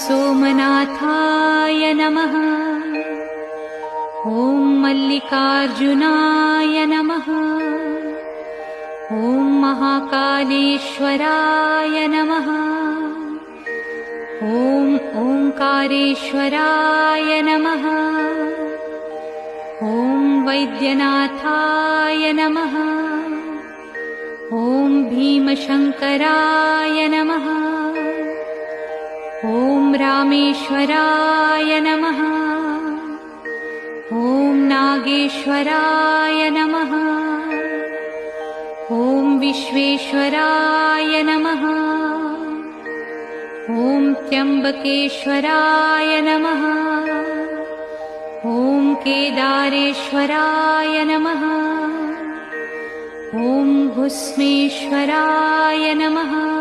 सोमनाथाय नमः। ॐ मल्लिकार्जुनाय नमः। ॐ महाकालेश्वराय नमः। ॐ ओंकारेश्वराय नमः। ॐ वैद्यनाथाय नमः। ॐ भीमशंकराय नमः। ॐ रामेश्वराय नमः। ॐ नागेश्वराय नमः। ॐ विश्वेश्वराय नमः। ॐ त्र्यंबकेश्वराय नमः। ॐ केदारेश्वराय नमः। ॐ भुस्मेश्वराय नमः।